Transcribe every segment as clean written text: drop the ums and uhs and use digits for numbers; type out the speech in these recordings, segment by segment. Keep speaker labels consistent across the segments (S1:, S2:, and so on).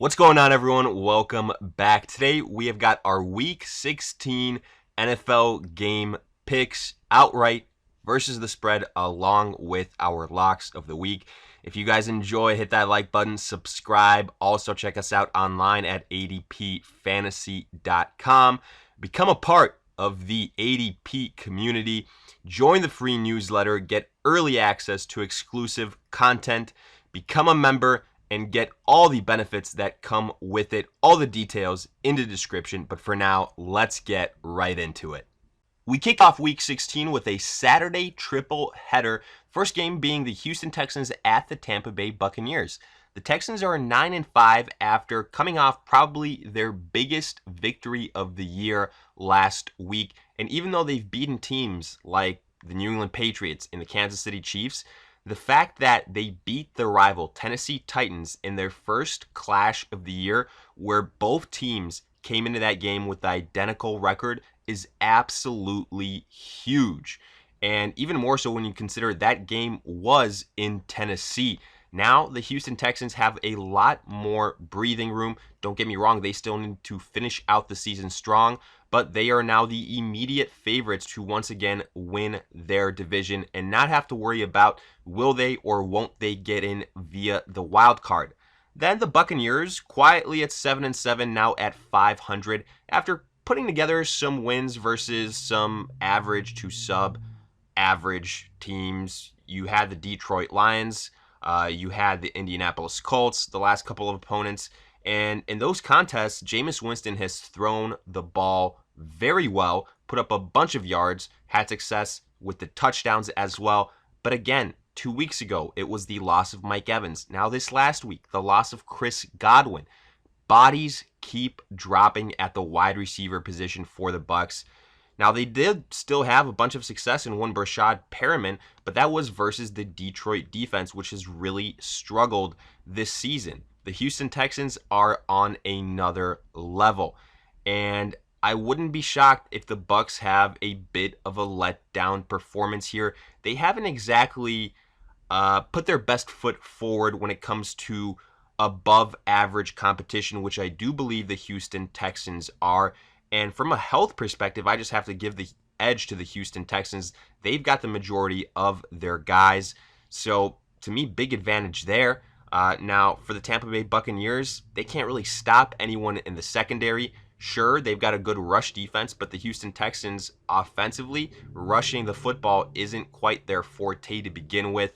S1: What's going on, everyone? Welcome back. Today we have got our Week 16 NFL game picks outright versus the spread, along with our locks of the week. If you guys enjoy, hit that like button, subscribe. Also, check us out online at adpfantasy.com. Become a part of the ADP community. Join the free newsletter. Get early access to exclusive content. Become a member and get all the benefits that come with it. All the details in the description. But for now, let's get right into it. We kick off Week 16 with a Saturday triple header. First game being the Houston Texans at the Tampa Bay Buccaneers. The Texans are 9-5 after coming off probably their biggest victory of the year last week. And even though they've beaten teams like the New England Patriots and the Kansas City Chiefs, the fact that they beat the rival Tennessee Titans in their first clash of the year, where both teams came into that game with the identical record, is absolutely huge. And even more so when you consider that game was in Tennessee. Now the Houston Texans have a lot more breathing room. Don't get me wrong, they still need to finish out the season strong, but they are now the immediate favorites to once again win their division and not have to worry about will they or won't they get in via the wild card. Then the Buccaneers quietly at 7-7, now at 500 after putting together some wins versus some average to sub-average teams. You had the Detroit Lions, you had the Indianapolis Colts, the last couple of opponents. And in those contests, Jameis Winston has thrown the ball very well, put up a bunch of yards, had success with the touchdowns as well. But again, 2 weeks ago, it was the loss of Mike Evans. Now this last week, the loss of Chris Godwin. Bodies keep dropping at the wide receiver position for the Bucs. Now, they did still have a bunch of success in one Brashad Perriman, but that was versus the Detroit defense, which has really struggled this season. The Houston Texans are on another level, and I wouldn't be shocked if the Bucs have a bit of a letdown performance here. They haven't exactly put their best foot forward when it comes to above average competition, which I do believe the Houston Texans are. And from a health perspective, I just have to give the edge to the Houston Texans. They've got the majority of their guys. So to me, big advantage there. Now, for the Tampa Bay Buccaneers, they can't really stop anyone in the secondary. Sure, they've got a good rush defense, but the Houston Texans offensively, rushing the football isn't quite their forte to begin with.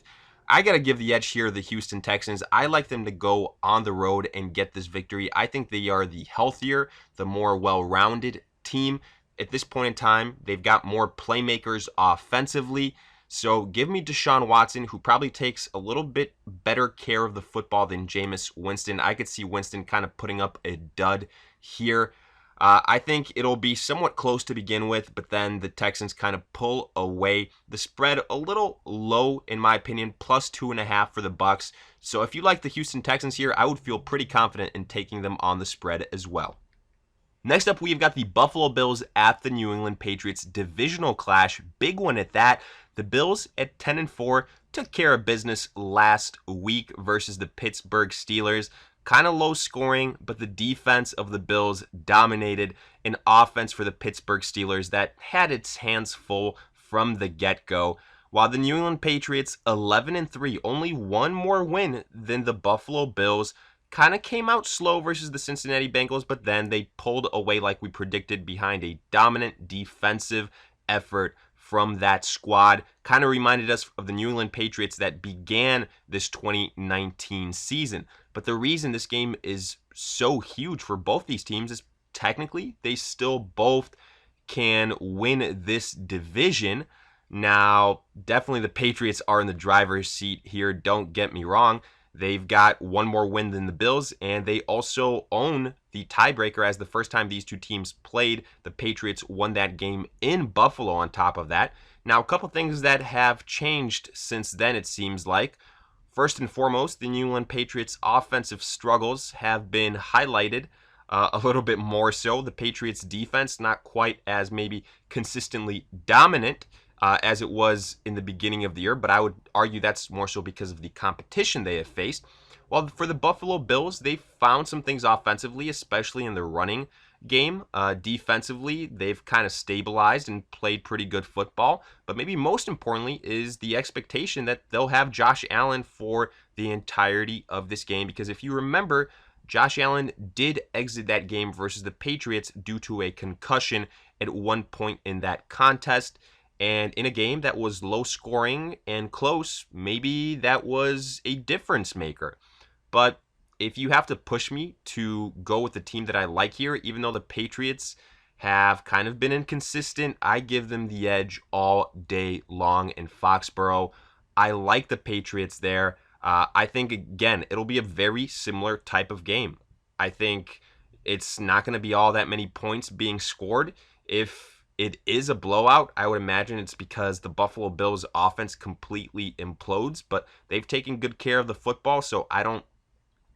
S1: I got to give the edge here to the Houston Texans. I like them to go on the road and get this victory. I think they are the healthier, the more well-rounded team. At this point in time, they've got more playmakers offensively. So give me Deshaun Watson, who probably takes a little bit better care of the football than Jameis Winston. I could see Winston kind of putting up a dud here. I think it'll be somewhat close to begin with, but then the Texans kind of pull away. The spread a little low, in my opinion, plus 2.5 for the Bucs. So if you like the Houston Texans here, I would feel pretty confident in taking them on the spread as well. Next up, we've got the Buffalo Bills at the New England Patriots divisional clash. Big one at that. The Bills at 10-4 took care of business last week versus the Pittsburgh Steelers. Kind of low scoring, but the defense of the Bills dominated an offense for the Pittsburgh Steelers that had its hands full from the get-go. While the New England Patriots, 11-3, only one more win than the Buffalo Bills, kind of came out slow versus the Cincinnati Bengals, but then they pulled away like we predicted behind a dominant defensive effort from that squad. Kind of reminded us of the New England Patriots that began this 2019 season. But the reason this game is so huge for both these teams is technically they still both can win this division. Now, definitely the Patriots are in the driver's seat here, don't get me wrong. They've got one more win than the Bills, and they also own the tiebreaker as the first time these two teams played. The Patriots won that game in Buffalo on top of that. Now, a couple things that have changed since then, it seems like. First and foremost, the New England Patriots' offensive struggles have been highlighted a little bit more so. The Patriots' defense not quite as maybe consistently dominant as it was in the beginning of the year, but I would argue that's more so because of the competition they have faced. Well, for the Buffalo Bills, they found some things offensively, especially in the running game. Defensively, they've kind of stabilized and played pretty good football. But maybe most importantly is the expectation that they'll have Josh Allen for the entirety of this game. Because if you remember, Josh Allen did exit that game versus the Patriots due to a concussion at one point in that contest. And in a game that was low scoring and close, maybe that was a difference maker. But if you have to push me to go with the team that I like here, even though the Patriots have kind of been inconsistent, I give them the edge all day long in Foxborough. I like the Patriots there. I think, again, it'll be a very similar type of game. I think it's not going to be all that many points being scored. If it is a blowout, I would imagine it's because the Buffalo Bills offense completely implodes, but they've taken good care of the football, so I don't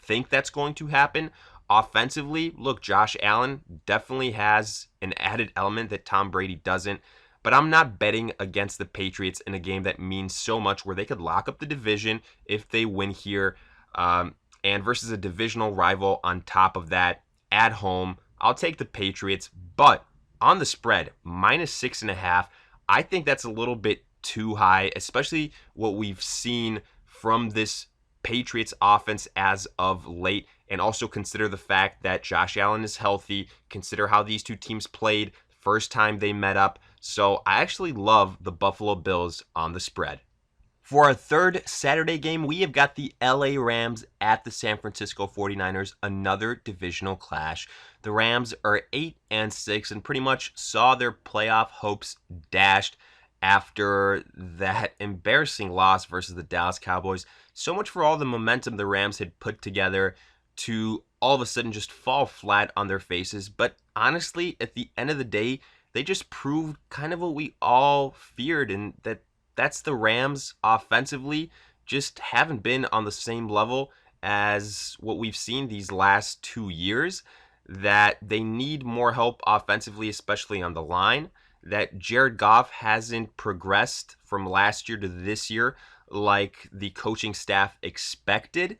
S1: think that's going to happen. Offensively, look, Josh Allen definitely has an added element that Tom Brady doesn't, but I'm not betting against the Patriots in a game that means so much where they could lock up the division if they win here, and versus a divisional rival on top of that at home. I'll take the Patriots, but on the spread, -6.5, I think that's a little bit too high, especially what we've seen from this Patriots offense as of late, and also consider the fact that Josh Allen is healthy. Consider how these two teams played first time they met up. So I actually love the Buffalo Bills on the spread. For our third Saturday game, we have got the LA Rams at the San Francisco 49ers, another divisional clash. The Rams are 8-6 and pretty much saw their playoff hopes dashed after that embarrassing loss versus the Dallas Cowboys. So much for all the momentum the Rams had put together to all of a sudden just fall flat on their faces. But honestly, at the end of the day, they just proved kind of what we all feared, and that's the Rams offensively just haven't been on the same level as what we've seen these last 2 years, that they need more help offensively, especially on the line, that Jared Goff hasn't progressed from last year to this year like the coaching staff expected,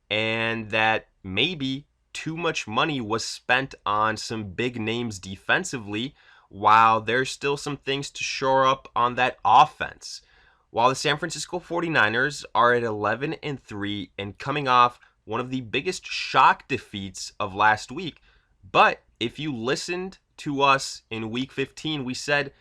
S1: and that maybe too much money was spent on some big names defensively while there's still some things to shore up on that offense. While the San Francisco 49ers are at 11-3 and coming off one of the biggest shock defeats of last week. But if you listened to us in week 15, we said,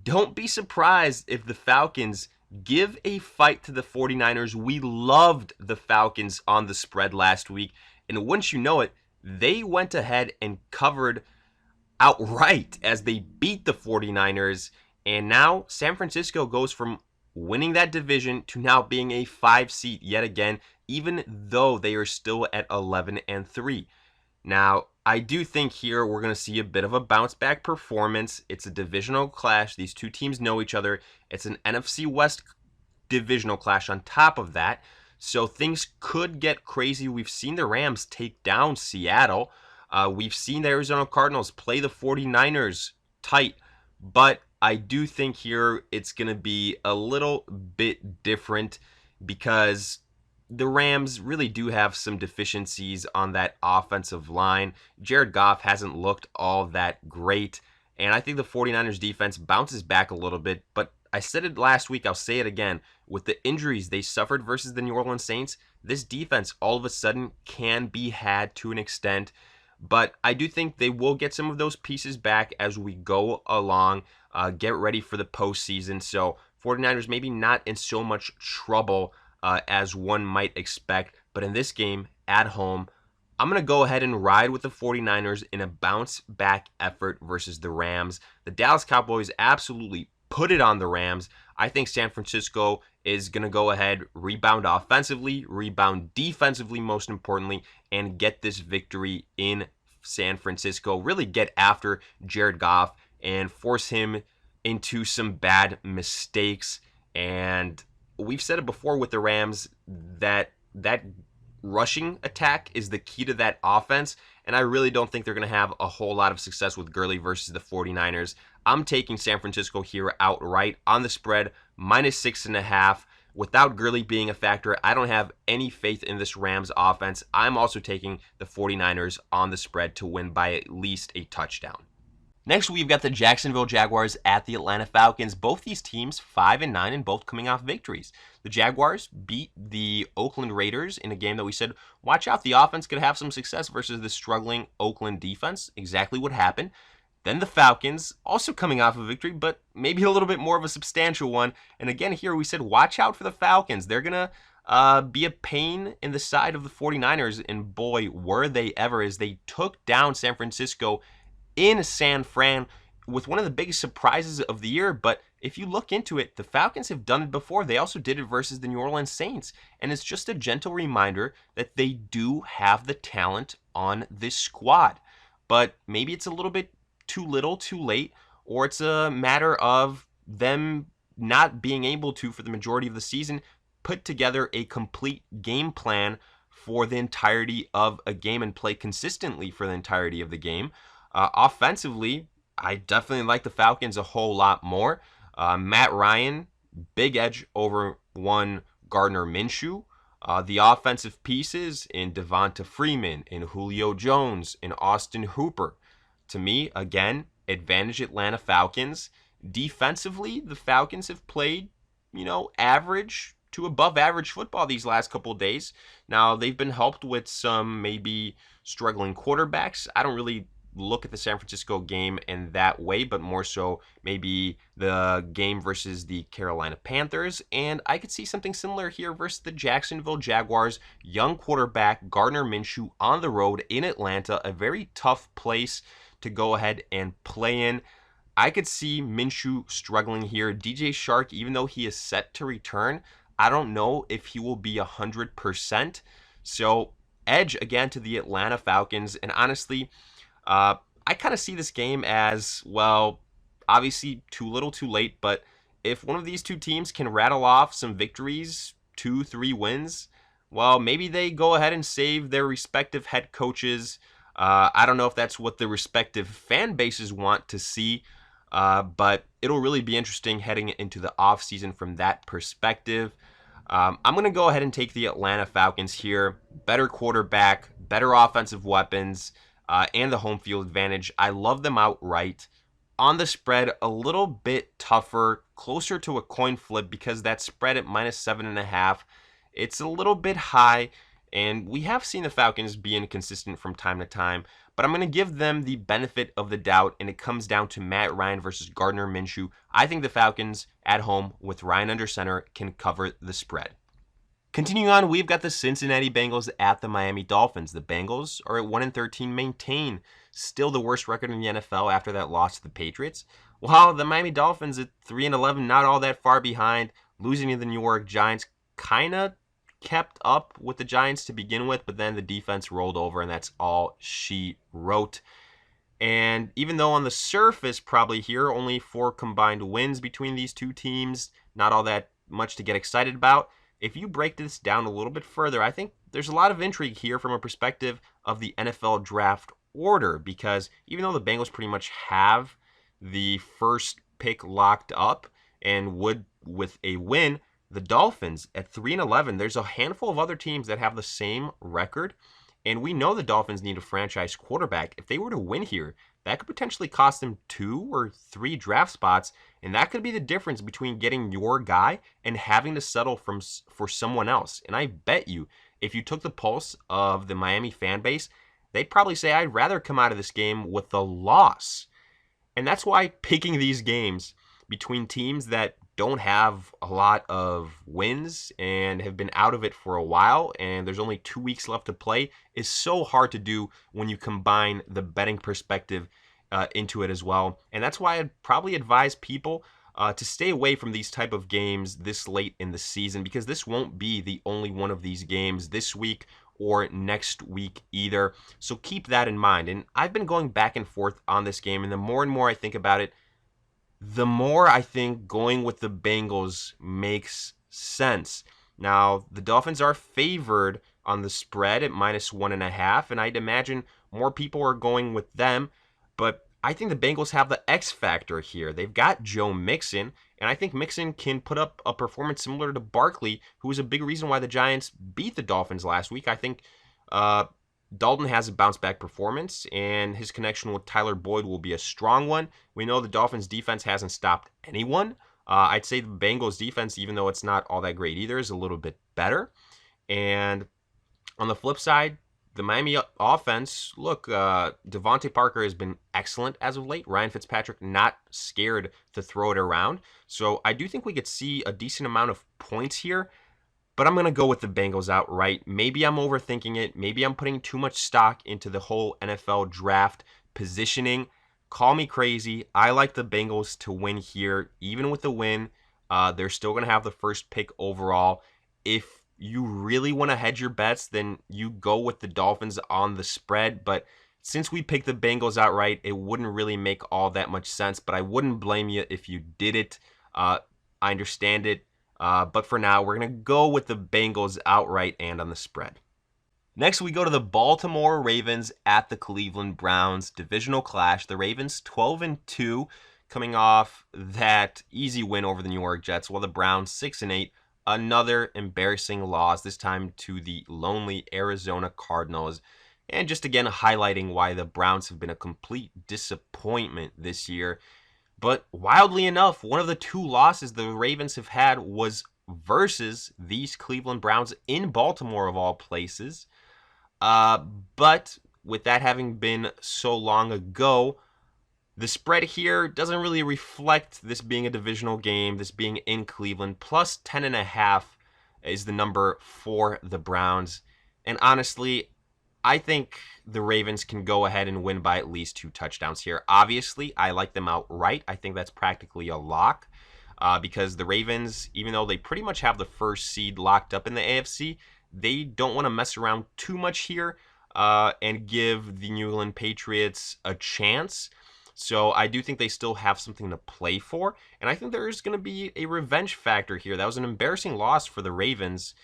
S1: don't be surprised if the Falcons give a fight to the 49ers. We loved the Falcons on the spread last week. And once you know it, they went ahead and covered outright as they beat the 49ers. And now San Francisco goes from winning that division to now being a 5 seed yet again, even though they are still at 11-3. Now, I do think here we're going to see a bit of a bounce back performance. It's a divisional clash. These two teams know each other. It's an NFC West divisional clash on top of that. So things could get crazy. We've seen the Rams take down Seattle. We've seen the Arizona Cardinals play the 49ers tight. But I do think here it's going to be a little bit different because the Rams really do have some deficiencies on that offensive line. Jared Goff hasn't looked all that great, and I think the 49ers defense bounces back a little bit, but I said it last week, I'll say it again. With the injuries they suffered versus the New Orleans Saints, this defense all of a sudden can be had to an extent, but I do think they will get some of those pieces back as we go along, get ready for the postseason. So 49ers maybe not in so much trouble as one might expect. But in this game, at home, I'm going to go ahead and ride with the 49ers in a bounce-back effort versus the Rams. The Dallas Cowboys absolutely put it on the Rams. I think San Francisco is going to go ahead, rebound offensively, rebound defensively, most importantly, and get this victory in San Francisco. Really get after Jared Goff and force him into some bad mistakes. And we've said it before with the Rams that rushing attack is the key to that offense, and I really don't think they're going to have a whole lot of success with Gurley versus the 49ers. I'm taking San Francisco here outright on the spread, -6.5, without Gurley being a factor, I don't have any faith in this Rams offense. I'm also taking the 49ers on the spread to win by at least a touchdown. Next, we've got the Jacksonville Jaguars at the Atlanta Falcons. Both these teams 5-9 and both coming off victories. The Jaguars beat the Oakland Raiders in a game that we said, watch out, the offense could have some success versus the struggling Oakland defense. Exactly what happened. Then the Falcons, also coming off a victory, but maybe a little bit more of a substantial one. And again, here we said, watch out for the Falcons. They're going to be a pain in the side of the 49ers. And boy, were they ever, as they took down San Francisco in San Fran with one of the biggest surprises of the year. But if you look into it, the Falcons have done it before. They also did it versus the New Orleans Saints. And it's just a gentle reminder that they do have the talent on this squad. But maybe it's a little bit too little, too late, or it's a matter of them not being able to, for the majority of the season, put together a complete game plan for the entirety of a game and play consistently for the entirety of the game. Offensively, I definitely like the Falcons a whole lot more. Matt Ryan, big edge over one Gardner Minshew. The offensive pieces in Devonta Freeman, in Julio Jones, in Austin Hooper. To me, again, advantage Atlanta Falcons. Defensively, the Falcons have played, average to above average football these last couple of days. Now, they've been helped with some maybe struggling quarterbacks. I don't really look at the San Francisco game in that way, but more so maybe the game versus the Carolina Panthers. And I could see something similar here versus the Jacksonville Jaguars. Young quarterback Gardner Minshew on the road in Atlanta, a very tough place to go ahead and play in. I could see Minshew struggling here. DJ Shark, even though he is set to return, I don't know if he will be 100%. So edge again to the Atlanta Falcons. And honestly, I kind of see this game as, well, obviously too little too late, but if one of these two teams can rattle off some victories, 2-3 wins, well, maybe they go ahead and save their respective head coaches. I don't know if that's what the respective fan bases want to see, but it'll really be interesting heading into the offseason from that perspective. I'm going to go ahead and take the Atlanta Falcons here. Better quarterback, better offensive weapons, and the home field advantage. I love them outright. On the spread, a little bit tougher, closer to a coin flip because that spread at -7.5, it's a little bit high. And we have seen the Falcons be inconsistent from time to time, but I'm going to give them the benefit of the doubt, and it comes down to Matt Ryan versus Gardner Minshew. I think the Falcons at home with Ryan under center can cover the spread. Continuing on, we've got the Cincinnati Bengals at the Miami Dolphins. The Bengals are at 1-13, maintain still the worst record in the NFL after that loss to the Patriots, while the Miami Dolphins at 3-11, not all that far behind, losing to the New York Giants, kind of kept up with the Giants to begin with, but then the defense rolled over, and that's all she wrote. And even though on the surface, probably here, only 4 combined wins between these two teams, not all that much to get excited about. If you break this down a little bit further, I think there's a lot of intrigue here from a perspective of the NFL draft order, because even though the Bengals pretty much have the first pick locked up and would with a win, the Dolphins at 3-11, there's a handful of other teams that have the same record, and we know the Dolphins need a franchise quarterback. If they were to win here, that could potentially cost them 2 or 3 draft spots, and that could be the difference between getting your guy and having to settle for someone else. And I bet you, if you took the pulse of the Miami fan base, they'd probably say, I'd rather come out of this game with a loss. And that's why picking these games between teams that don't have a lot of wins and have been out of it for a while, and there's only 2 weeks left to play, is so hard to do when you combine the betting perspective into it as well. And that's why I'd probably advise people to stay away from these type of games this late in the season, because this won't be the only one of these games this week or next week either. So keep that in mind. And I've been going back and forth on this game, and the more and more I think about it, the more I think going with the Bengals makes sense. Now, the Dolphins are favored on the spread at -1.5, and I'd imagine more people are going with them. But I think the Bengals have the X factor here. They've got Joe Mixon, and I think Mixon can put up a performance similar to Barkley, who was a big reason why the Giants beat the Dolphins last week. I think uh, Dalton has a bounce back performance, and his connection with Tyler Boyd will be a strong one. We know the Dolphins defense hasn't stopped anyone. I'd say the Bengals defense, even though it's not all that great either, is a little bit better. And on the flip side, the Miami offense, look, Devontae Parker has been excellent as of late. Ryan Fitzpatrick not scared to throw it around. So I do think we could see a decent amount of points here, but I'm going to go with the Bengals outright. Maybe I'm overthinking it. Maybe I'm putting too much stock into the whole NFL draft positioning. Call me crazy. I like the Bengals to win here. Even with the win, they're still going to have the first pick overall. If you really want to hedge your bets, then you go with the Dolphins on the spread. But since we picked the Bengals outright, it wouldn't really make all that much sense. But I wouldn't blame you if you did it. I understand it. But for now, we're going to go with the Bengals outright and on the spread. Next, we go to the Baltimore Ravens at the Cleveland Browns divisional clash. The Ravens 12-2, coming off that easy win over the New York Jets, while the Browns 6-8. Another embarrassing loss, this time to the lonely Arizona Cardinals. And just again highlighting why the Browns have been a complete disappointment this year. But wildly enough, one of the two losses the Ravens have had was versus these Cleveland Browns in Baltimore, of all places. But with that having been so long ago, the spread here doesn't really reflect this being a divisional game, this being in Cleveland. Plus 10.5 is the number for the Browns. And honestly, I think the Ravens can go ahead and win by at least 2 touchdowns here. Obviously, I like them outright. I think that's practically a lock because the Ravens, even though they pretty much have the first seed locked up in the AFC, they don't want to mess around too much here and give the New England Patriots a chance. So I do think they still have something to play for. And I think there's going to be a revenge factor here. That was an embarrassing loss for the Ravens.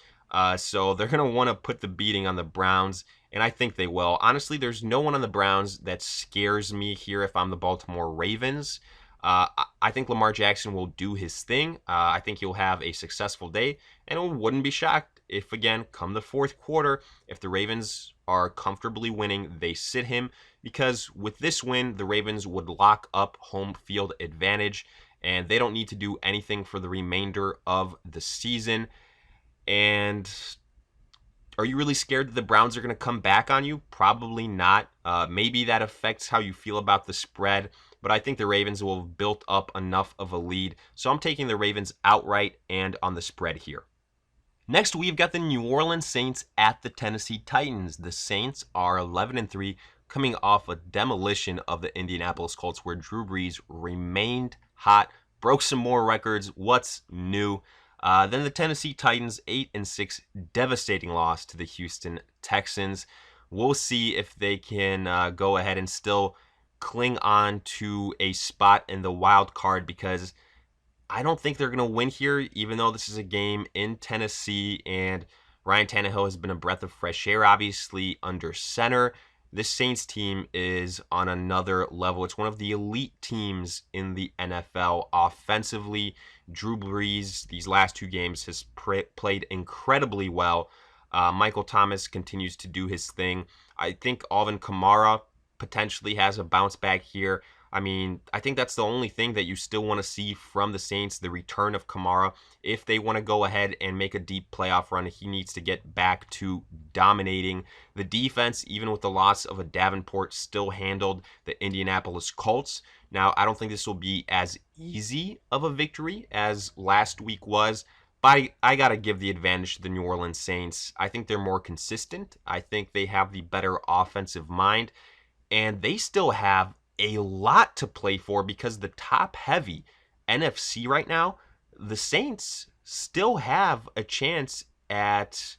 S1: So they're going to want to put the beating on the Browns. And I think they will. Honestly, there's no one on the Browns that scares me here if I'm the Baltimore Ravens. I think Lamar Jackson will do his thing. I think he'll have a successful day. And I wouldn't be shocked if, again, come the fourth quarter, if the Ravens are comfortably winning, they sit him. Because with this win, the Ravens would lock up home field advantage. And they don't need to do anything for the remainder of the season. And are you really scared that the Browns are going to come back on you? Probably not. Maybe that affects how you feel about the spread. But I think the Ravens will have built up enough of a lead. So I'm taking the Ravens outright and on the spread here. Next, we've got the New Orleans Saints at the Tennessee Titans. The Saints are 11-3, coming off a demolition of the Indianapolis Colts, where Drew Brees remained hot, broke some more records. What's new? Then the Tennessee Titans, 8-6, devastating loss to the Houston Texans. We'll see if they can go ahead and still cling on to a spot in the wild card, because I don't think they're going to win here, even though this is a game in Tennessee and Ryan Tannehill has been a breath of fresh air, obviously, under center. This Saints team is on another level. It's one of the elite teams in the NFL offensively. Drew Brees, these last 2 games, has played incredibly well. Michael Thomas continues to do his thing. I think Alvin Kamara potentially has a bounce back here. I mean, I think that's the only thing that you still want to see from the Saints, the return of Kamara. If they want to go ahead and make a deep playoff run, he needs to get back to dominating. The defense, even with the loss of a Davenport, still handled the Indianapolis Colts. Now, I don't think this will be as easy of a victory as last week was, but I got to give the advantage to the New Orleans Saints. I think they're more consistent. I think they have the better offensive mind, and they still have a lot to play for because the top-heavy NFC right now, the Saints still have a chance at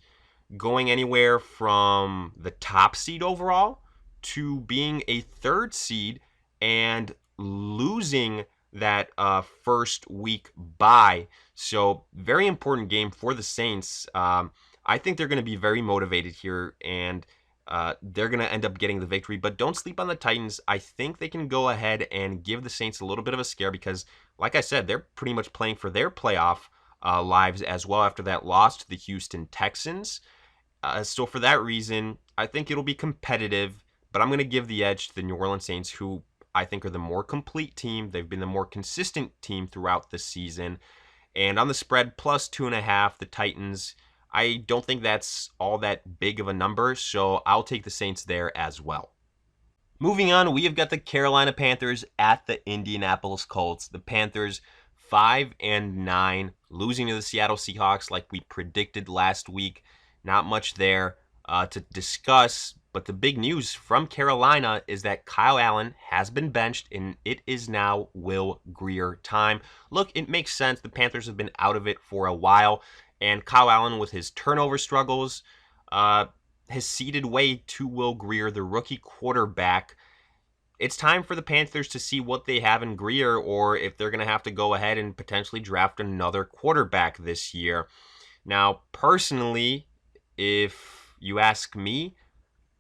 S1: going anywhere from the top seed overall to being a 3rd seed and losing that first week bye. So very important game for the Saints. I think they're going to be very motivated here, and they're going to end up getting the victory. But don't sleep on the Titans. I think they can go ahead and give the Saints a little bit of a scare because, like I said, they're pretty much playing for their playoff lives as well after that loss to the Houston Texans. So for that reason, I think it'll be competitive, but I'm going to give the edge to the New Orleans Saints, who I think are the more complete team. They've been the more consistent team throughout the season. And on the spread, plus 2.5, the Titans, I don't think that's all that big of a number, so I'll take the Saints there as well. Moving on, we have got the Carolina Panthers at the Indianapolis Colts. The Panthers 5-9, losing to the Seattle Seahawks like we predicted last week. Not much there to discuss, but the big news from Carolina is that Kyle Allen has been benched, and it is now Will Grier time. Look, it makes sense. The Panthers have been out of it for a while, and Kyle Allen, with his turnover struggles, has ceded way to Will Grier, the rookie quarterback. It's time for the Panthers to see what they have in Grier, or if they're going to have to go ahead and potentially draft another quarterback this year. Now, personally, if you ask me,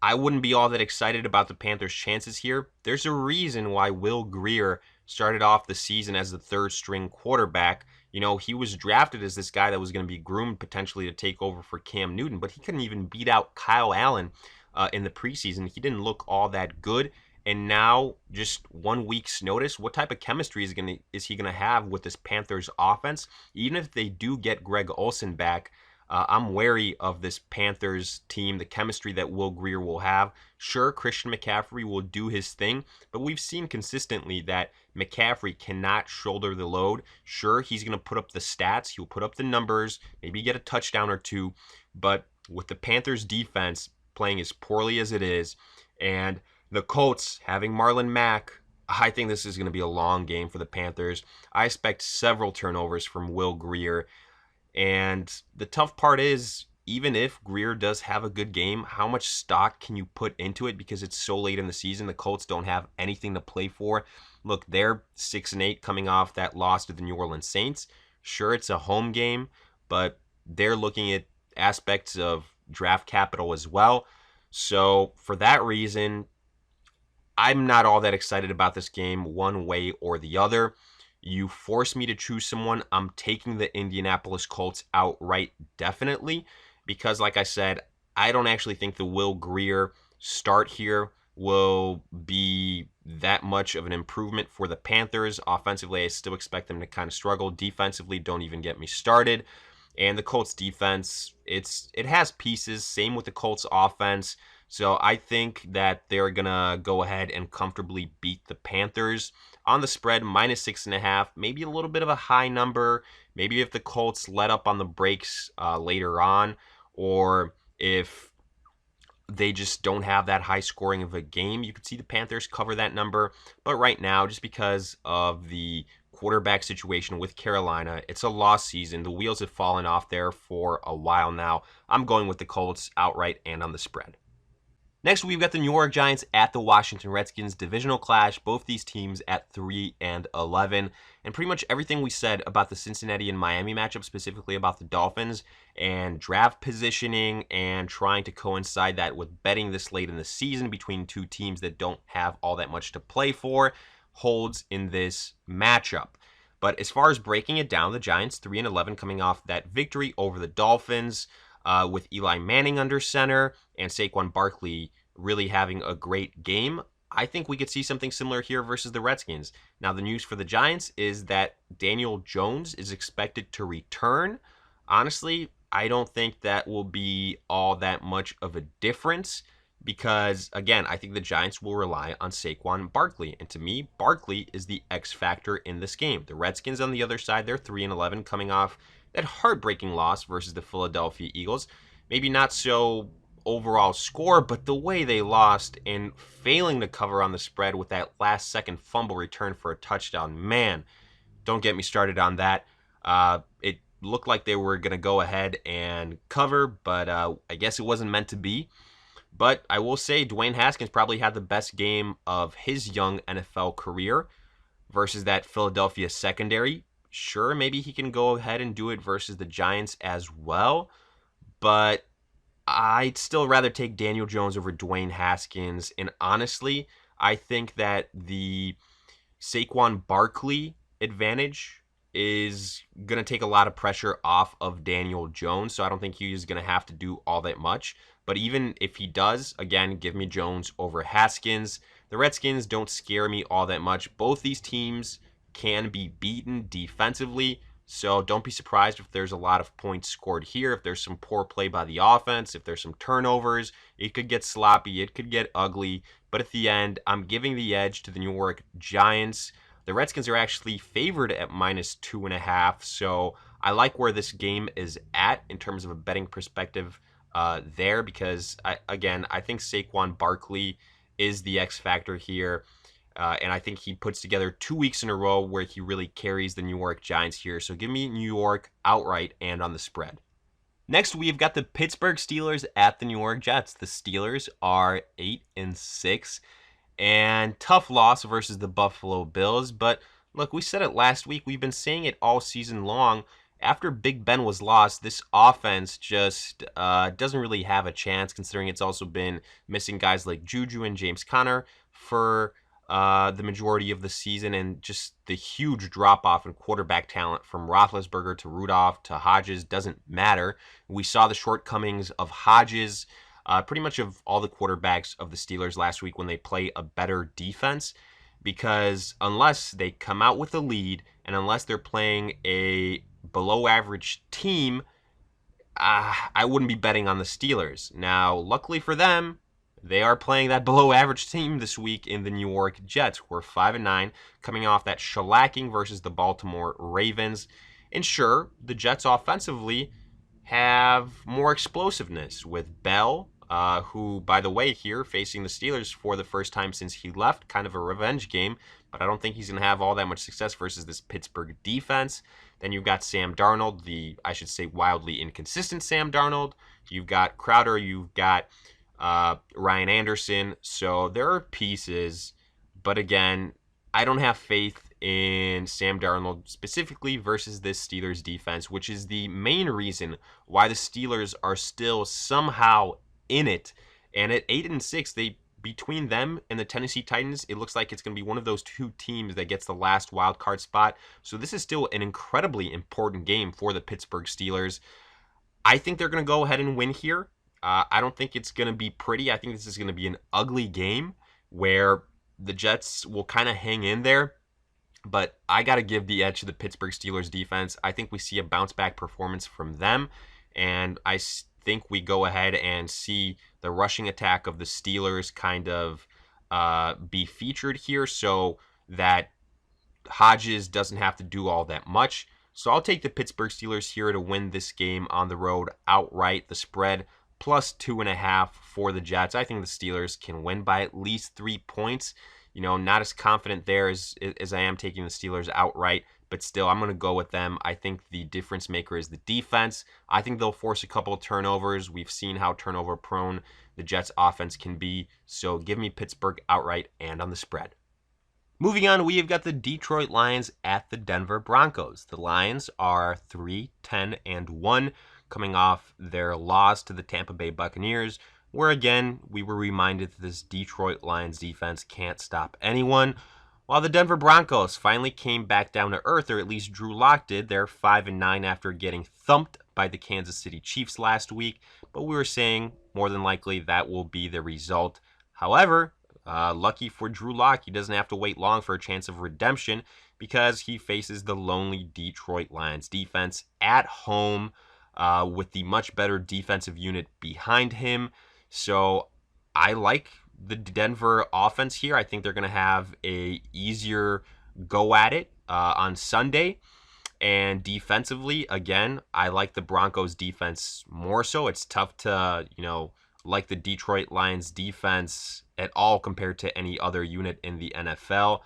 S1: I wouldn't be all that excited about the Panthers' chances here. There's a reason why Will Grier started off the season as the third string quarterback. You know, he was drafted as this guy that was going to be groomed potentially to take over for Cam Newton, but he couldn't even beat out Kyle Allen in the preseason. He didn't look all that good. And now, just 1 week's notice, what type of chemistry is he gonna have with this Panthers offense? Even if they do get Greg Olsen back, I'm wary of this Panthers team, the chemistry that Will Grier will have. Sure, Christian McCaffrey will do his thing, but we've seen consistently that McCaffrey cannot shoulder the load. Sure, he's going to put up the stats, he'll put up the numbers, maybe get a touchdown or two, but with the Panthers defense playing as poorly as it is, and the Colts having Marlon Mack, I think this is going to be a long game for the Panthers. I expect several turnovers from Will Grier. And the tough part is, even if Grier does have a good game, how much stock can you put into it because it's so late in the season? The Colts don't have anything to play for. Look, they're 6-8 coming off that loss to the New Orleans Saints. Sure, it's a home game, but they're looking at aspects of draft capital as well. So for that reason, I'm not all that excited about this game one way or the other. You force me to choose someone, I'm taking the Indianapolis Colts outright, definitely, because like I said, I don't actually think the Will Grier start here will be that much of an improvement for the Panthers. Offensively, I still expect them to kind of struggle. Defensively, don't even get me started. And the Colts defense, it has pieces, same with the Colts offense. So I think that they're going to go ahead and comfortably beat the Panthers. On the spread, -6.5, maybe a little bit of a high number. Maybe if the Colts let up on the brakes later on, or if they just don't have that high scoring of a game, you could see the Panthers cover that number. But right now, just because of the quarterback situation with Carolina, it's a lost season. The wheels have fallen off there for a while now. I'm going with the Colts outright and on the spread. Next, we've got the New York Giants at the Washington Redskins, divisional clash. Both these teams at 3-11. And pretty much everything we said about the Cincinnati and Miami matchup, specifically about the Dolphins and draft positioning and trying to coincide that with betting this late in the season between two teams that don't have all that much to play for, holds in this matchup. But as far as breaking it down, the Giants 3-11 coming off that victory over the Dolphins, with Eli Manning under center and Saquon Barkley really having a great game. I think we could see something similar here versus the Redskins. Now, the news for the Giants is that Daniel Jones is expected to return. Honestly, I don't think that will be all that much of a difference because, again, I think the Giants will rely on Saquon Barkley. And to me, Barkley is the X factor in this game. The Redskins, on the other side, they're 3-11 coming off that heartbreaking loss versus the Philadelphia Eagles. Maybe not so overall score, but the way they lost and failing to cover on the spread with that last second fumble return for a touchdown. Man, don't get me started on that. It looked like they were going to go ahead and cover, but I guess it wasn't meant to be. But I will say Dwayne Haskins probably had the best game of his young NFL career versus that Philadelphia secondary. Sure, maybe he can go ahead and do it versus the Giants as well, but I'd still rather take Daniel Jones over Dwayne Haskins. And honestly, I think that the Saquon Barkley advantage is going to take a lot of pressure off of Daniel Jones. So I don't think he's going to have to do all that much. But even if he does, again, give me Jones over Haskins. The Redskins don't scare me all that much. Both these teams can be beaten defensively. So don't be surprised if there's a lot of points scored here. If there's some poor play by the offense, if there's some turnovers, it could get sloppy, it could get ugly. But at the end, I'm giving the edge to the New York Giants. The Redskins are actually favored at -2.5. So I like where this game is at in terms of a betting perspective there, because I think Saquon Barkley is the X factor here. And I think he puts together 2 weeks in a row where he really carries the New York Giants here. So give me New York outright and on the spread. Next, we've got the Pittsburgh Steelers at the New York Jets. The Steelers are 8-6, and tough loss versus the Buffalo Bills. But look, we said it last week. We've been saying it all season long. After Big Ben was lost, this offense just doesn't really have a chance, considering it's also been missing guys like Juju and James Conner for the majority of the season, and just the huge drop-off in quarterback talent from Roethlisberger to Rudolph to Hodges doesn't matter. We saw the shortcomings of Hodges, pretty much of all the quarterbacks of the Steelers last week when they play a better defense, because unless they come out with a lead and unless they're playing a below-average team, I wouldn't be betting on the Steelers. Now, luckily for them, they are playing that below-average team this week in the New York Jets. We're 5-9, coming off that shellacking versus the Baltimore Ravens. And sure, the Jets offensively have more explosiveness with Bell, who, by the way, here facing the Steelers for the first time since he left, kind of a revenge game, but I don't think he's going to have all that much success versus this Pittsburgh defense. Then you've got Sam Darnold, the, I should say, wildly inconsistent Sam Darnold. You've got Crowder, you've got Ryan Anderson. So there are pieces, but again, I don't have faith in Sam Darnold specifically versus this Steelers defense, which is the main reason why the Steelers are still somehow in it. And at 8-6, they, between them and the Tennessee Titans, it looks like it's going to be one of those two teams that gets the last wild card spot. So this is still an incredibly important game for the Pittsburgh Steelers. I think they're going to go ahead and win here. I don't think it's going to be pretty. I think this is going to be an ugly game where the Jets will kind of hang in there. But I got to give the edge to the Pittsburgh Steelers defense. I think we see a bounce back performance from them. And I think we go ahead and see the rushing attack of the Steelers kind of be featured here so that Hodges doesn't have to do all that much. So I'll take the Pittsburgh Steelers here to win this game on the road outright. The spread +2.5 for the Jets. I think the Steelers can win by at least 3 points. You know, not as confident there as I am taking the Steelers outright, but still, I'm going to go with them. I think the difference maker is the defense. I think they'll force a couple of turnovers. We've seen how turnover prone the Jets offense can be. So give me Pittsburgh outright and on the spread. Moving on, we have got the Detroit Lions at the Denver Broncos. The Lions are 3-10-1, coming off their loss to the Tampa Bay Buccaneers, where again, we were reminded that this Detroit Lions defense can't stop anyone. While the Denver Broncos finally came back down to earth, or at least Drew Lock did. They're 5-9 after getting thumped by the Kansas City Chiefs last week, but we were saying more than likely that will be the result. However, lucky for Drew Lock, he doesn't have to wait long for a chance of redemption because he faces the lonely Detroit Lions defense at home with the much better defensive unit behind him. So I like the Denver offense here. I think they're going to have a easier go at it on Sunday. And defensively, again, I like the Broncos defense more so. It's tough to, like the Detroit Lions defense at all compared to any other unit in the NFL.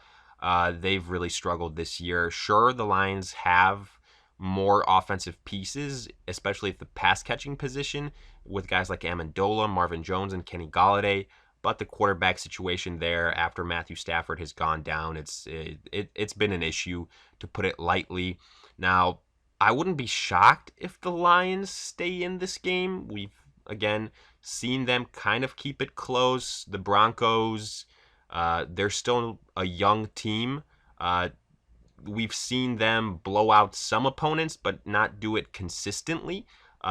S1: They've really struggled this year. Sure, the Lions have more offensive pieces, especially at the pass catching position with guys like Amendola, Marvin Jones, and Kenny Golladay. But the quarterback situation there after Matthew Stafford has gone down, it's been an issue, to put it lightly. Now, I wouldn't be shocked if the Lions stay in this game. We've again, seen them kind of keep it close. The Broncos, they're still a young team. We've seen them blow out some opponents, but not do it consistently.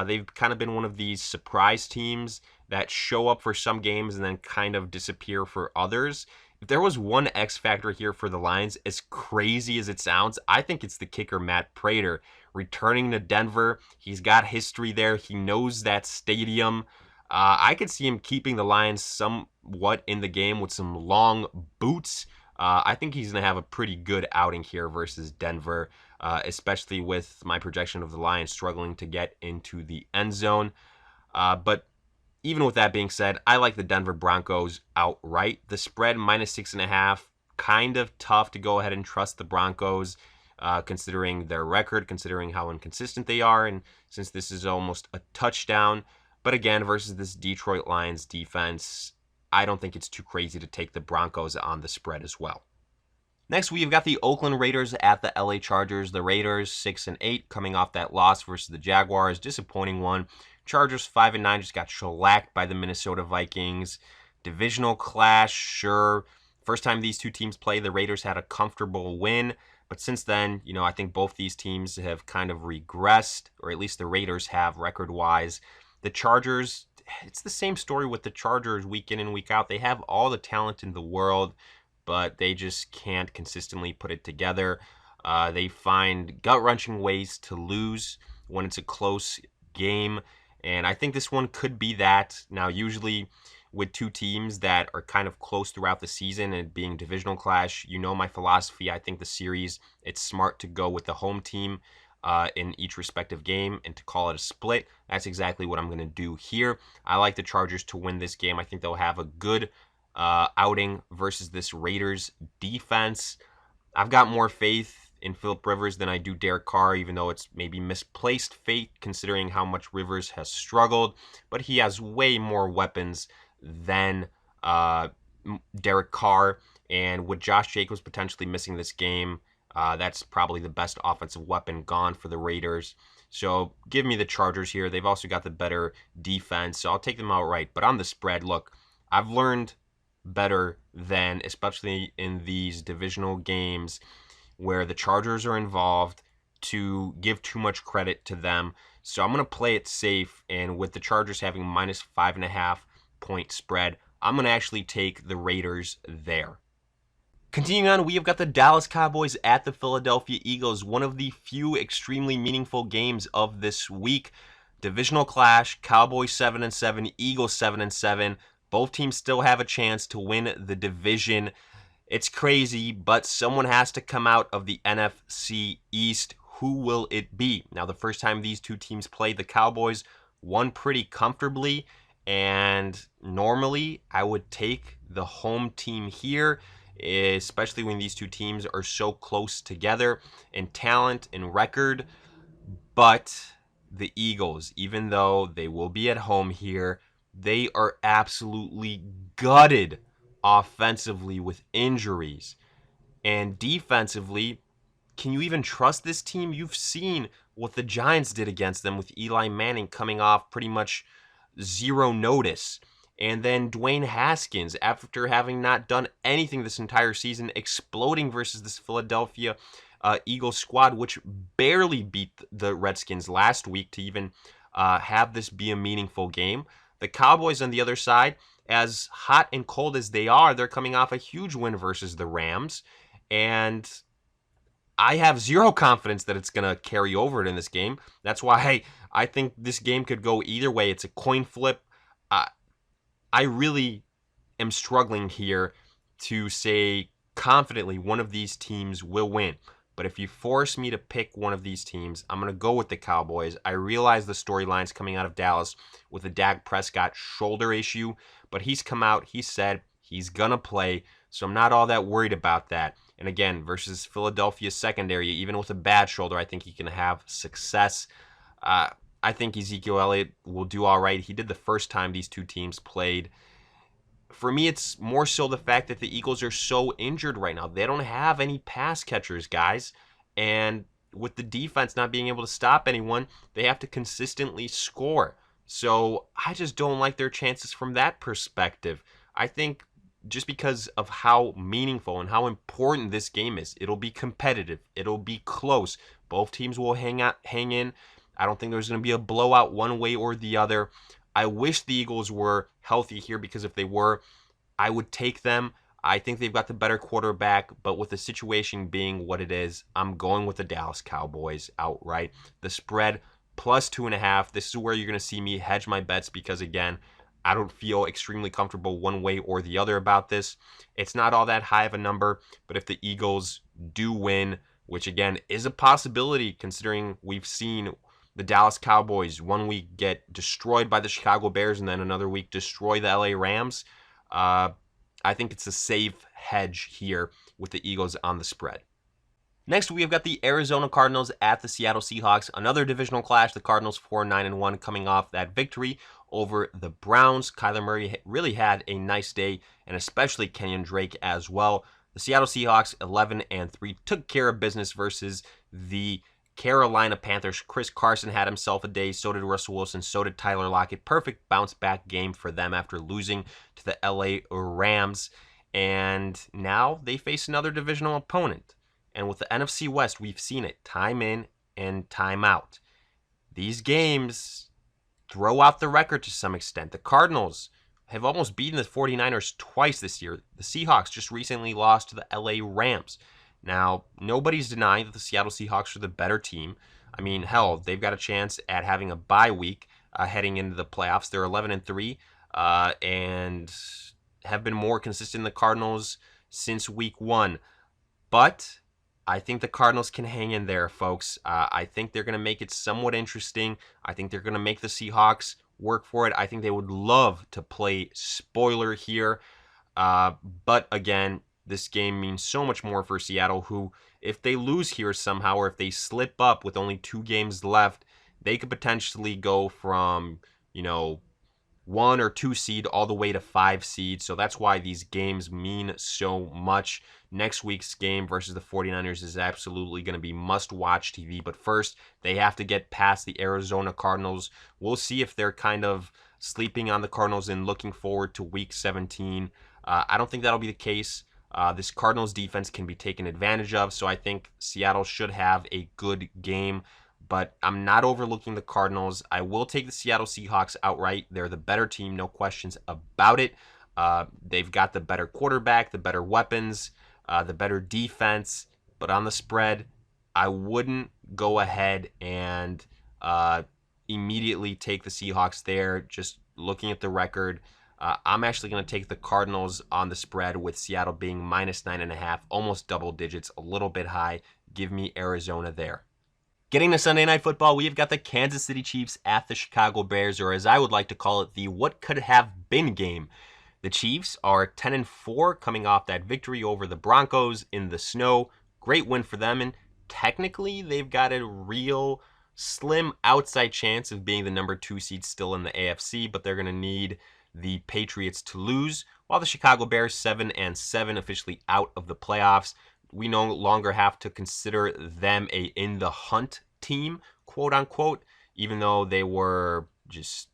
S1: They've kind of been one of these surprise teams that show up for some games and then kind of disappear for others. If there was one X factor here for the Lions, as crazy as it sounds, I think it's the kicker Matt Prater returning to Denver. He's got history there. He knows that stadium. I could see him keeping the Lions somewhat in the game with some long boots. I think he's going to have a pretty good outing here versus Denver, especially with my projection of the Lions struggling to get into the end zone. But even with that being said, I like the Denver Broncos outright. The spread -6.5, kind of tough to go ahead and trust the Broncos, considering their record, considering how inconsistent they are, and since this is almost a touchdown. But again, versus this Detroit Lions defense, I don't think it's too crazy to take the Broncos on the spread as well. Next, we've got the Oakland Raiders at the LA Chargers. The Raiders 6-8, coming off that loss versus the Jaguars, disappointing one. Chargers 5-9, just got shellacked by the Minnesota Vikings. Divisional clash, sure. First time these two teams play, the Raiders had a comfortable win. But since then, I think both these teams have kind of regressed, or at least the Raiders have record-wise. The Chargers, it's the same story with the Chargers week in and week out. They have all the talent in the world, but they just can't consistently put it together. They find gut-wrenching ways to lose when it's a close game, and I think this one could be that. Now, usually with two teams that are kind of close throughout the season and being divisional clash, my philosophy. I think the series, it's smart to go with the home team in each respective game and to call it a split. That's exactly what I'm going to do here. I like the Chargers to win this game. I think they'll have a good outing versus this Raiders defense. I've got more faith in Phillip Rivers than I do Derek Carr, even though it's maybe misplaced faith considering how much Rivers has struggled, but he has way more weapons than Derek Carr, and with Josh Jacobs potentially missing this game, that's probably the best offensive weapon gone for the Raiders. So give me the Chargers here. They've also got the better defense, so I'll take them outright. But on the spread, look, I've learned better than, especially in these divisional games where the Chargers are involved, to give too much credit to them. So I'm going to play it safe, and with the Chargers having -5.5 point spread, I'm going to actually take the Raiders there. Continuing on, we have got the Dallas Cowboys at the Philadelphia Eagles, one of the few extremely meaningful games of this week. Divisional clash, Cowboys 7-7, Eagles 7-7. Both teams still have a chance to win the division. It's crazy, but someone has to come out of the NFC East. Who will it be? Now, the first time these two teams played, the Cowboys won pretty comfortably, and normally I would take the home team here, especially when these two teams are so close together in talent and record. But the Eagles, even though they will be at home here, they are absolutely gutted offensively with injuries. And defensively, can you even trust this team? You've seen what the Giants did against them with Eli Manning coming off pretty much zero notice. And then Dwayne Haskins, after having not done anything this entire season, exploding versus this Philadelphia Eagles squad, which barely beat the Redskins last week to even have this be a meaningful game. The Cowboys on the other side, as hot and cold as they are, they're coming off a huge win versus the Rams. And I have zero confidence that it's going to carry over in this game. That's why I think this game could go either way. It's a coin flip. I really am struggling here to say confidently one of these teams will win. But if you force me to pick one of these teams, I'm going to go with the Cowboys. I realize the storylines coming out of Dallas with the Dak Prescott shoulder issue, but he's come out, he said he's going to play, so I'm not all that worried about that. And again, versus Philadelphia's secondary, even with a bad shoulder, I think he can have success. I think Ezekiel Elliott will do all right. He did the first time these two teams played. For me, it's more so the fact that the Eagles are so injured right now. They don't have any pass catchers, guys. And with the defense not being able to stop anyone, they have to consistently score. So I just don't like their chances from that perspective. I think just because of how meaningful and how important this game is, it'll be competitive. It'll be close. Both teams will hang in. I don't think there's going to be a blowout one way or the other. I wish the Eagles were healthy here, because if they were, I would take them. I think they've got the better quarterback, but with the situation being what it is, I'm going with the Dallas Cowboys outright. The spread plus 2.5. This is where you're going to see me hedge my bets, because again, I don't feel extremely comfortable one way or the other about this. It's not all that high of a number, but if the Eagles do win, which again is a possibility considering we've seen the Dallas Cowboys one week get destroyed by the Chicago Bears and then another week destroy the LA Rams, I think it's a safe hedge here with the Eagles on the spread. Next, we have got the Arizona Cardinals at the Seattle Seahawks. Another divisional clash. The Cardinals 4-9-1 coming off that victory over the Browns. Kyler Murray really had a nice day, and especially Kenyon Drake as well. The Seattle Seahawks 11-3 took care of business versus the Carolina Panthers. Chris Carson had himself a day. So did Russell Wilson. So did Tyler Lockett. Perfect bounce back game for them after losing to the LA Rams. And now they face another divisional opponent. And with the NFC West, we've seen it time in and time out. These games throw out the record to some extent. The Cardinals have almost beaten the 49ers twice this year. The Seahawks just recently lost to the LA Rams. Now, nobody's denying that the Seattle Seahawks are the better team. I mean, hell, they've got a chance at having a bye week heading into the playoffs. They're 11-3 and have been more consistent than the Cardinals since week 1. But I think the Cardinals can hang in there, folks. I think they're going to make it somewhat interesting. I think they're going to make the Seahawks work for it. I think they would love to play spoiler here. But again, this game means so much more for Seattle, who, if they lose here somehow, or if they slip up with only 2 games left, they could potentially go from, 1 or 2 seed all the way to 5 seed. So that's why these games mean so much. Next week's game versus the 49ers is absolutely going to be must-watch TV. But first, they have to get past the Arizona Cardinals. We'll see if they're kind of sleeping on the Cardinals and looking forward to Week 17. I don't think that'll be the case. This Cardinals defense can be taken advantage of, so I think Seattle should have a good game. But I'm not overlooking the Cardinals. I will take the Seattle Seahawks outright. They're the better team, no questions about it. They've got the better quarterback, the better weapons, the better defense. But on the spread, I wouldn't go ahead and immediately take the Seahawks there. Just looking at the record, I'm actually going to take the Cardinals on the spread, with Seattle being -9.5, almost double digits, a little bit high. Give me Arizona there. Getting to Sunday Night Football, we've got the Kansas City Chiefs at the Chicago Bears, or as I would like to call it, the what could have been game. The Chiefs are 10-4 coming off that victory over the Broncos in the snow. Great win for them, and technically they've got a real slim outside chance of being the number 2 seed still in the AFC, but they're going to need the Patriots to lose, while the Chicago Bears 7-7 officially out of the playoffs. We no longer have to consider them a in the hunt team, quote unquote, even though they were just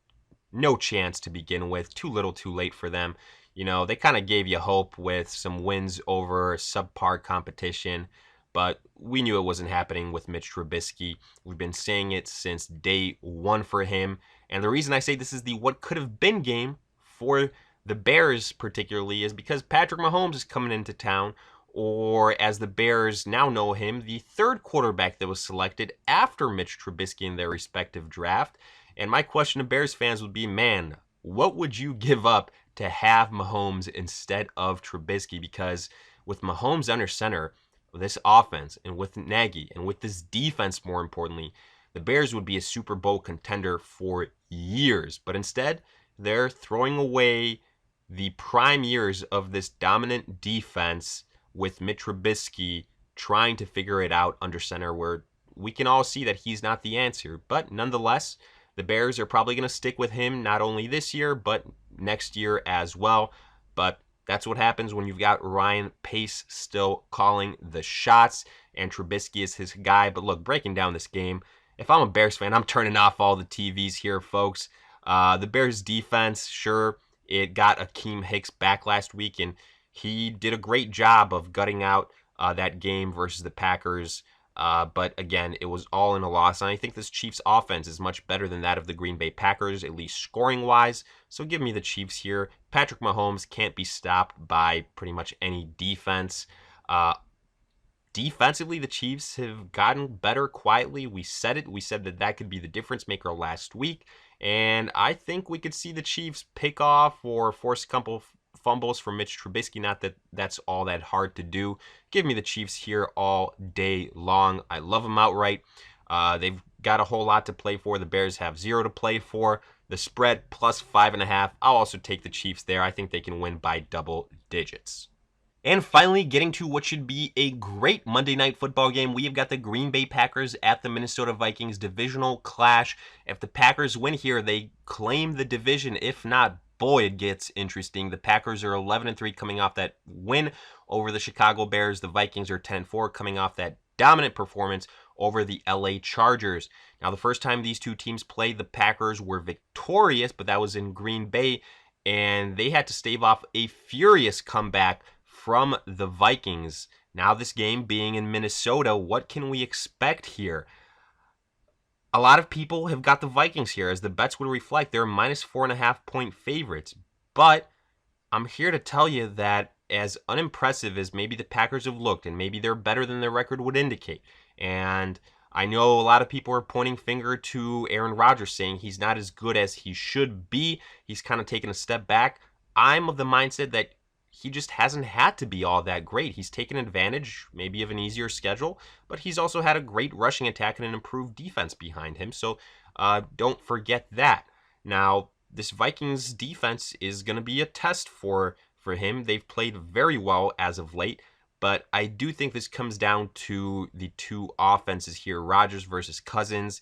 S1: no chance to begin with. Too little, too late for them. They kind of gave you hope with some wins over subpar competition, but we knew it wasn't happening with Mitch Trubisky. We've been saying it since day 1 for him. And the reason I say this is the what could have been game for the Bears particularly is because Patrick Mahomes is coming into town, or as the Bears now know him, the 3rd quarterback that was selected after Mitch Trubisky in their respective draft. And my question to Bears fans would be, man, what would you give up to have Mahomes instead of Trubisky? Because with Mahomes under center, this offense, and with Nagy, and with this defense more importantly, the Bears would be a Super Bowl contender for years. But instead, they're throwing away the prime years of this dominant defense with Mitch Trubisky trying to figure it out under center, where we can all see that he's not the answer. But nonetheless, the Bears are probably going to stick with him not only this year, but next year as well. But that's what happens when you've got Ryan Pace still calling the shots, and Trubisky is his guy. But look, breaking down this game, if I'm a Bears fan, I'm turning off all the TVs here, folks. The Bears defense, sure, it got Akeem Hicks back last week, and he did a great job of gutting out that game versus the Packers. But again, it was all in a loss. And I think this Chiefs offense is much better than that of the Green Bay Packers, at least scoring wise. So give me the Chiefs here. Patrick Mahomes can't be stopped by pretty much any defense. Defensively, the Chiefs have gotten better quietly. We said it. We said that that could be the difference maker last week. And I think we could see the Chiefs pick off or force a couple fumbles from Mitch Trubisky. Not that that's all that hard to do. Give me the Chiefs here all day long. I love them outright. They've got a whole lot to play for. The Bears have 0 to play for. The spread plus 5.5. I'll also take the Chiefs there. I think they can win by double digits. And finally, getting to what should be a great Monday Night Football game, we have got the Green Bay Packers at the Minnesota Vikings divisional clash. If the Packers win here, they claim the division. If not, boy, it gets interesting. The Packers are 11-3 coming off that win over the Chicago Bears. The Vikings are 10-4 coming off that dominant performance over the LA Chargers. Now, the first time these two teams played, the Packers were victorious, but that was in Green Bay, and they had to stave off a furious comeback from the Vikings. Now this game being in Minnesota, what can we expect here? A lot of people have got the Vikings here, as the bets would reflect. They're minus 4.5 point favorites. But I'm here to tell you that as unimpressive as maybe the Packers have looked, and maybe they're better than their record would indicate, and I know a lot of people are pointing finger to Aaron Rodgers, saying he's not as good as he should be. He's kind of taken a step back. I'm of the mindset that he just hasn't had to be all that great. He's taken advantage maybe of an easier schedule, but he's also had a great rushing attack and an improved defense behind him. So don't forget that. Now, this Vikings defense is going to be a test for him. They've played very well as of late, but I do think this comes down to the two offenses here, Rodgers versus Cousins.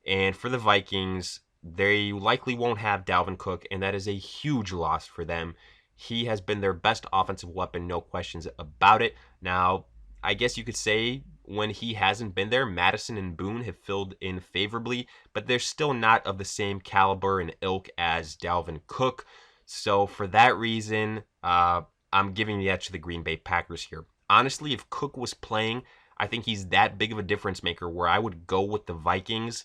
S1: And for the Vikings, they likely won't have Dalvin Cook, and that is a huge loss for them. He has been their best offensive weapon, no questions about it. Now, I guess you could say when he hasn't been there, Madison and Boone have filled in favorably, but they're still not of the same caliber and ilk as Dalvin Cook. So for that reason, I'm giving the edge to the Green Bay Packers here. Honestly, if Cook was playing, I think he's that big of a difference maker where I would go with the Vikings.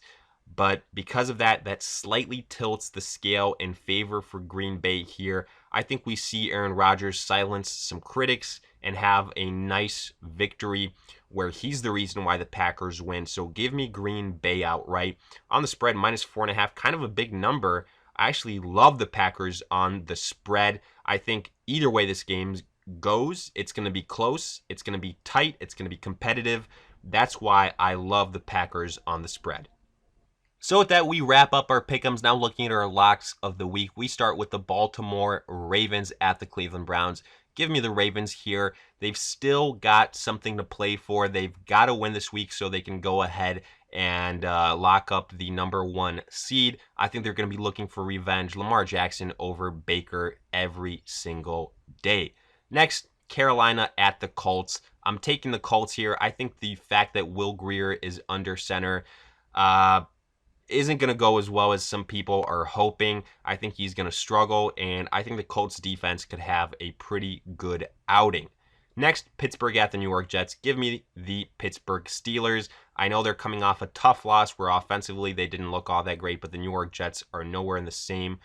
S1: But because of that, that slightly tilts the scale in favor for Green Bay here. I think we see Aaron Rodgers silence some critics and have a nice victory where he's the reason why the Packers win. So give me Green Bay outright. On the spread, minus 4.5, kind of a big number. I actually love the Packers on the spread. I think either way this game goes, it's going to be close, it's going to be tight, it's going to be competitive. That's why I love the Packers on the spread. So with that, we wrap up our pick'ems. Now looking at our locks of the week, we start with the Baltimore Ravens at the Cleveland Browns. Give me the Ravens here. They've still got something to play for. They've got to win this week so they can go ahead and lock up the number 1 seed. I think they're going to be looking for revenge. Lamar Jackson over Baker every single day. Next, Carolina at the Colts. I'm taking the Colts here. I think the fact that Will Grier is under center isn't going to go as well as some people are hoping. I think he's going to struggle, and I think the Colts defense could have a pretty good outing. Next, Pittsburgh at the New York Jets. Give me the Pittsburgh Steelers. I know they're coming off a tough loss where offensively they didn't look all that great, but the New York Jets are nowhere in the same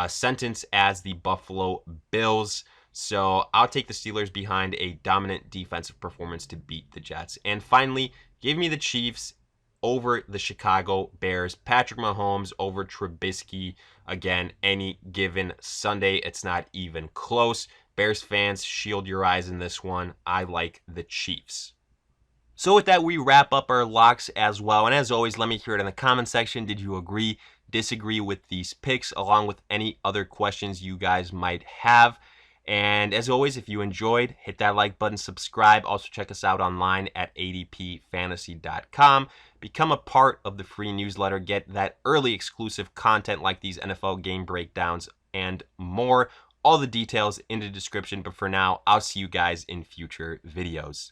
S1: sentence as the Buffalo Bills. So I'll take the Steelers behind a dominant defensive performance to beat the Jets. And finally, give me the Chiefs over the Chicago Bears. Patrick Mahomes over Trubisky. Again, any given Sunday, it's not even close. Bears fans, shield your eyes in this one. I like the Chiefs. So with that, we wrap up our locks as well. And as always, let me hear it in the comment section. Did you agree, disagree with these picks, along with any other questions you guys might have? And as always, if you enjoyed, hit that like button, subscribe. Also check us out online at adpfantasy.com. Become a part of the free newsletter. Get that early exclusive content like these NFL game breakdowns and more. All the details in the description. But for now, I'll see you guys in future videos.